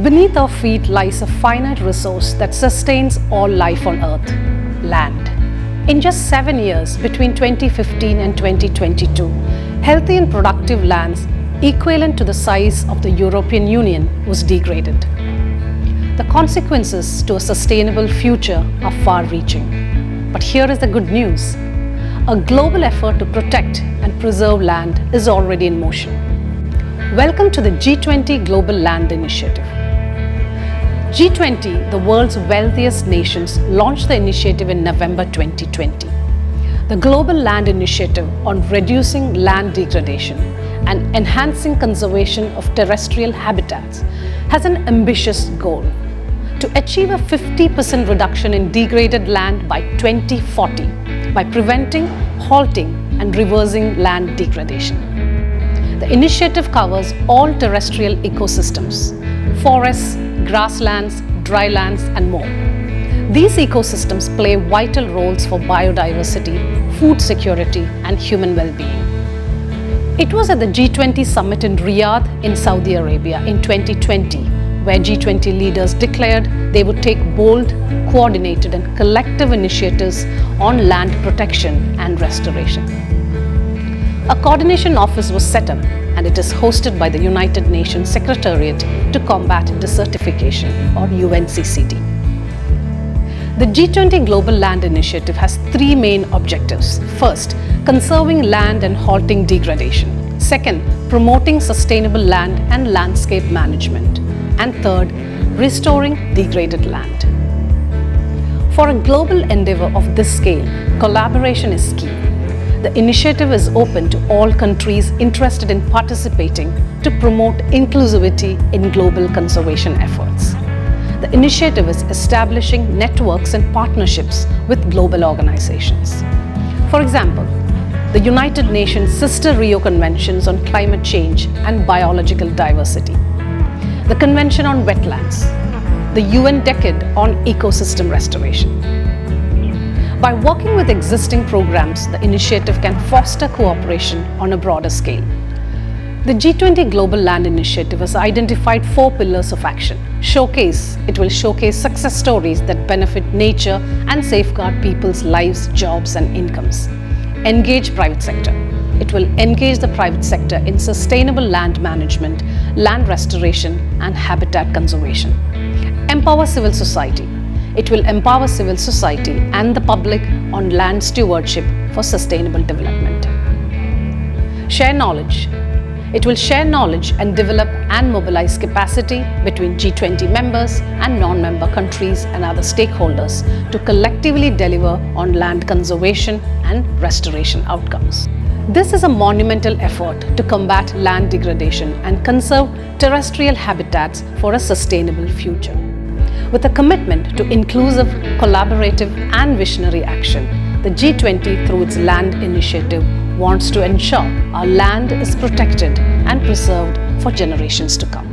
Beneath our feet lies a finite resource that sustains all life on Earth: land. In just 7 years, between 2015 and 2022, healthy and productive lands equivalent to the size of the European Union was degraded. The consequences to a sustainable future are far-reaching. But here is the good news. A global effort to protect and preserve land is already in motion. Welcome to the G20 Global Land Initiative. G20, the world's wealthiest nations, launched the initiative in November 2020. The Global Land Initiative on reducing land degradation and enhancing conservation of terrestrial habitats has an ambitious goal: to achieve a 50% reduction in degraded land by 2040 by preventing, halting, and reversing land degradation. The initiative covers all terrestrial ecosystems: forests, grasslands, drylands, and more. These ecosystems play vital roles for biodiversity, food security, and human well-being. It was at the G20 summit in Riyadh in Saudi Arabia in 2020 where G20 leaders declared they would take bold, coordinated, and collective initiatives on land protection and restoration. A coordination office was set up, and it is hosted by the United Nations Secretariat to Combat Desertification, or UNCCD. The G20 Global Land Initiative has 3 main objectives. First, conserving land and halting degradation. Second, promoting sustainable land and landscape management. And third, restoring degraded land. For a global endeavor of this scale, collaboration is key. The initiative is open to all countries interested in participating to promote inclusivity in global conservation efforts. The initiative is establishing networks and partnerships with global organizations. For example, the United Nations Sister Rio Conventions on Climate Change and Biological Diversity, the Convention on Wetlands, the UN Decade on Ecosystem Restoration. By working with existing programs, the initiative can foster cooperation on a broader scale. The G20 Global Land Initiative has identified 4 pillars of action. It will showcase success stories that benefit nature and safeguard people's lives, jobs, and incomes. Engage private sector. It will engage the private sector in sustainable land management, land restoration, and habitat conservation. Empower civil society. It will empower civil society and the public on land stewardship for sustainable development. Share knowledge. It will share knowledge and develop and mobilize capacity between G20 members and non-member countries and other stakeholders to collectively deliver on land conservation and restoration outcomes. This is a monumental effort to combat land degradation and conserve terrestrial habitats for a sustainable future. With a commitment to inclusive, collaborative, and visionary action, the G20, through its land initiative, wants to ensure our land is protected and preserved for generations to come.